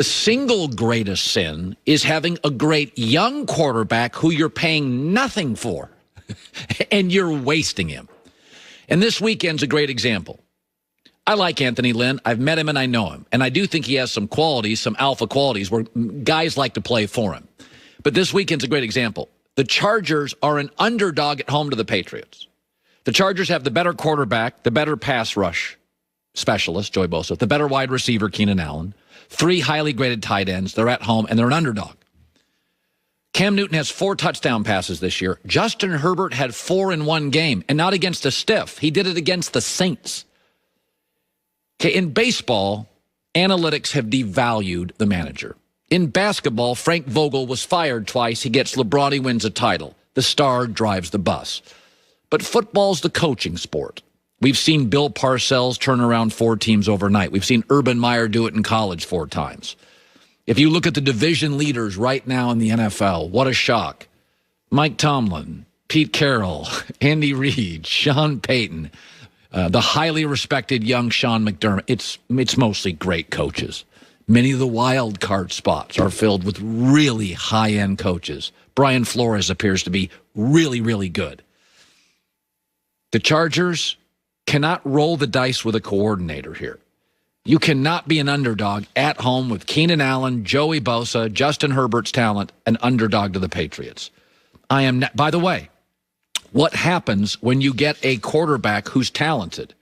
The single greatest sin is having a great young quarterback who you're paying nothing for, and you're wasting him. And this weekend's a great example. I like Anthony Lynn. I've met him and I know him. And I do think he has some qualities, some alpha qualities, where guys like to play for him. But this weekend's a great example. The Chargers are an underdog at home to the Patriots. The Chargers have the better quarterback, the better pass rush specialist, Joey Bosa, the better wide receiver, Keenan Allen, 3 highly graded tight ends. They're at home, and they're an underdog. Cam Newton has 4 touchdown passes this year. Justin Herbert had 4 in one game, and not against a stiff. He did it against the Saints. Okay, in baseball, analytics have devalued the manager. In basketball, Frank Vogel was fired twice. He gets LeBron, he wins a title. The star drives the bus. But football's the coaching sport. We've seen Bill Parcells turn around 4 teams overnight. We've seen Urban Meyer do it in college 4 times. If you look at the division leaders right now in the NFL, what a shock. Mike Tomlin, Pete Carroll, Andy Reid, Sean Payton, the highly respected young Sean McDermott. It's mostly great coaches. Many of the wild card spots are filled with really high-end coaches. Brian Flores appears to be really, really good. The Chargers cannot roll the dice with a coordinator here. You cannot be an underdog at home with Keenan Allen, Joey Bosa, Justin Herbert's talent, an underdog to the Patriots. I am not, by the way, what happens when you get a quarterback who's talented?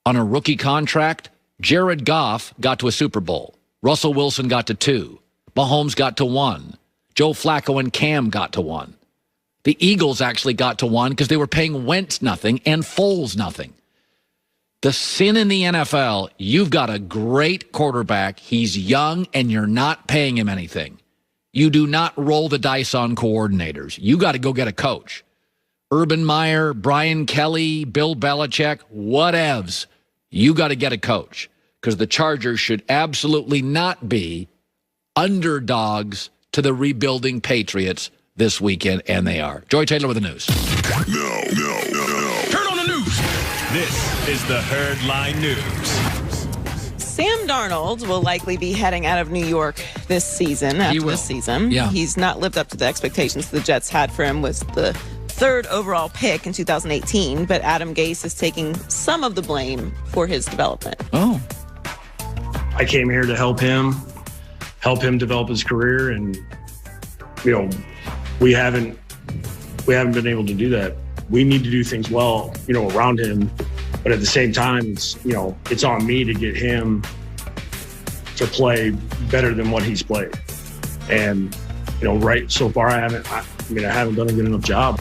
On a rookie contract, Jared Goff got to a Super Bowl. Russell Wilson got to 2. Mahomes got to 1. Joe Flacco and Cam got to 1. The Eagles actually got to 1 because they were paying Wentz nothing and Foles nothing. The sin in the NFL, you've got a great quarterback. He's young, and you're not paying him anything. You do not roll the dice on coordinators. You got to go get a coach. Urban Meyer, Brian Kelly, Bill Belichick, whatevs. You got to get a coach because the Chargers should absolutely not be underdogs to the rebuilding Patriots this weekend, and they are. Joy Taylor with the news. No. Turn on the news. This is the Herd Line News. Sam Darnold will likely be heading out of New York this season. This season. Yeah. He's not lived up to the expectations the Jets had for him. Was the 3rd overall pick in 2018, but Adam Gase is taking some of the blame for his development. Oh. I came here to help him develop his career, and we haven't been able to do that. We need to do things well, around him. But at the same time, it's on me to get him to play better than what he's played. And, right so far, I haven't done a good enough job.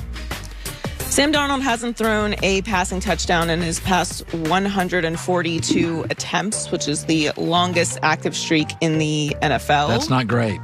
Sam Darnold hasn't thrown a passing touchdown in his past 142 attempts, which is the longest active streak in the NFL. That's not great.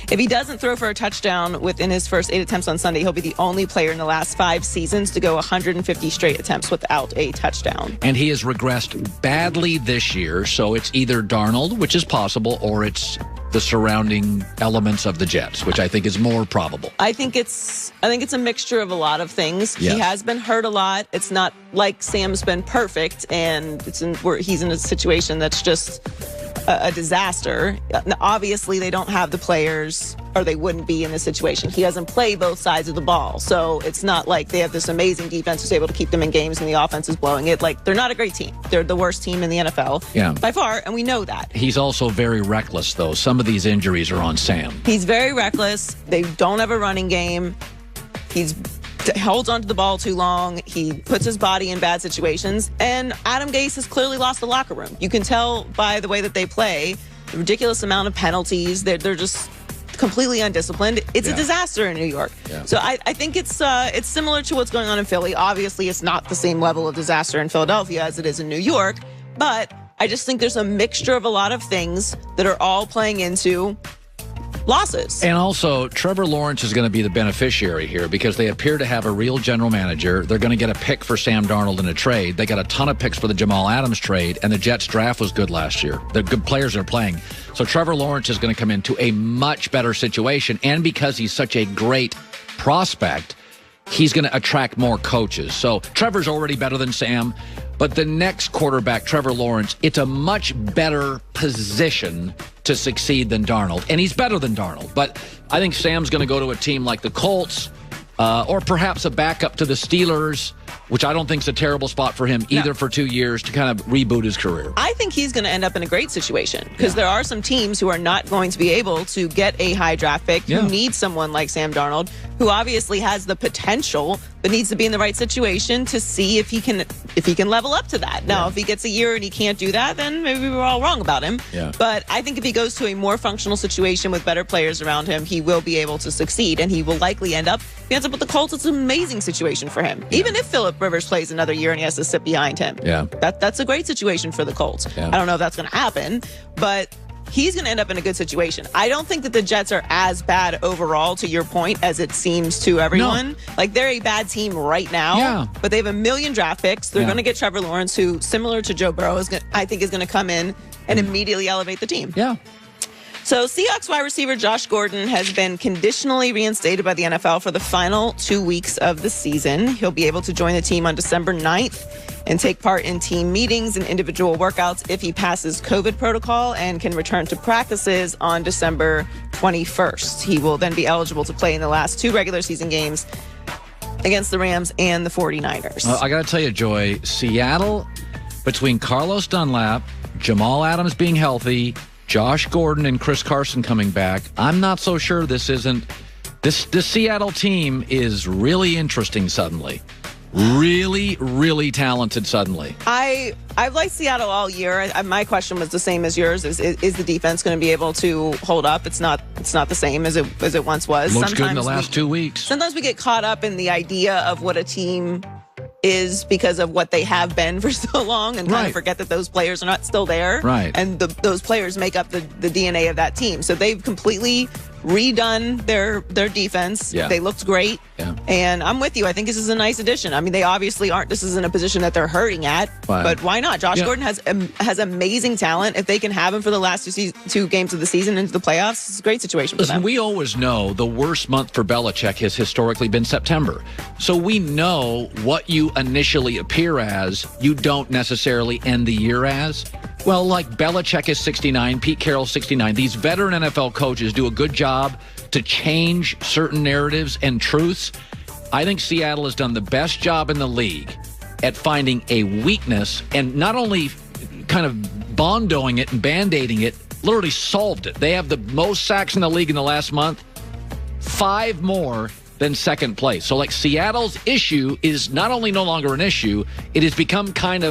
If he doesn't throw for a touchdown within his first 8 attempts on Sunday, he'll be the only player in the last 5 seasons to go 150 straight attempts without a touchdown. And he has regressed badly this year, so it's either Darnold, which is possible, or it's the surrounding elements of the Jets, which I think is more probable. I think it's a mixture of a lot of things. Yes. He has been hurt a lot. It's not like Sam's been perfect, and he's in a situation that's just a disaster. Obviously, they don't have the players, or they wouldn't be in this situation. He doesn't play both sides of the ball, so it's not like they have this amazing defense who's able to keep them in games and the offense is blowing it. Like, they're not a great team. They're the worst team in the NFL by far, and we know that. He's also very reckless, though. Some of these injuries are on Sam. He's very reckless. They don't have a running game. He holds onto the ball too long. He puts his body in bad situations. And Adam Gase has clearly lost the locker room. You can tell by the way that they play, the ridiculous amount of penalties. They're just completely undisciplined. It's a disaster in New York. Yeah. So I think it's similar to what's going on in Philly. Obviously, it's not the same level of disaster in Philadelphia as it is in New York. But I just think there's a mixture of a lot of things that are all playing into losses. And also, Trevor Lawrence is going to be the beneficiary here because they appear to have a real general manager. They're going to get a pick for Sam Darnold in a trade. They got a ton of picks for the Jamal Adams trade, and the Jets draft was good last year. The good players are playing. So Trevor Lawrence is going to come into a much better situation, and because he's such a great prospect, he's going to attract more coaches. So Trevor's already better than Sam, But the next quarterback, Trevor Lawrence, it's a much better position to succeed than Darnold. And he's better than Darnold. But I think Sam's going to go to a team like the Colts or perhaps a backup to the Steelers, which I don't think is a terrible spot for him either for 2 years to kind of reboot his career. I think he's going to end up in a great situation because there are some teams who are not going to be able to get a high draft pick who need someone like Sam Darnold, who obviously has the potential but needs to be in the right situation to see if he can level up to that. Now, if he gets a year and he can't do that, then maybe we're all wrong about him. Yeah. But I think if he goes to a more functional situation with better players around him, he will be able to succeed, and he will likely end up. If he ends up with the Colts, it's an amazing situation for him. Even if Phillip Rivers plays another year and he has to sit behind him, that's a great situation for the Colts. I don't know if that's going to happen, but he's going to end up in a good situation. I don't think that the Jets are as bad overall, to your point, as it seems to everyone. No. Like, they're a bad team right now, but they have a million draft picks. They're going to get Trevor Lawrence, who, similar to Joe Burrow, I think is going to come in and immediately elevate the team. Yeah. So Seahawks wide receiver Josh Gordon has been conditionally reinstated by the NFL for the final 2 weeks of the season. He'll be able to join the team on December 9th and take part in team meetings and individual workouts if he passes COVID protocol and can return to practices on December 21st. He will then be eligible to play in the last 2 regular season games against the Rams and the 49ers. I got to tell you, Joy, Seattle, between Carlos Dunlap, Jamal Adams being healthy, Josh Gordon and Chris Carson coming back, I'm not so sure this isn't. This Seattle team is really interesting suddenly. Really, really talented suddenly. I've liked Seattle all year. My question was the same as yours. Is the defense going to be able to hold up? It's not the same as it once was. Looks good in the last 2 weeks. Sometimes we get caught up in the idea of what a team is because of what they have been for so long and kind of forget that those players are not still there. Right. And those players make up the DNA of that team. So they've completely redone their defense. Yeah. They looked great. Yeah. And I'm with you. I think this is a nice addition. I mean, they obviously aren't. This isn't a position that they're hurting at. But why not? Josh Gordon has amazing talent. If they can have him for the last 2 games of the season into the playoffs, it's a great situation for them. Listen, we always know the worst month for Belichick has historically been September. So we know what you initially appear as, you don't necessarily end the year as. Well, like Belichick is 69, Pete Carroll's 69. These veteran NFL coaches do a good job to change certain narratives and truths. I think Seattle has done the best job in the league at finding a weakness and not only kind of bondoing it and band-aiding it, literally solved it. They have the most sacks in the league in the last month, 5 more than second place. So like Seattle's issue is not only no longer an issue, it has become kind of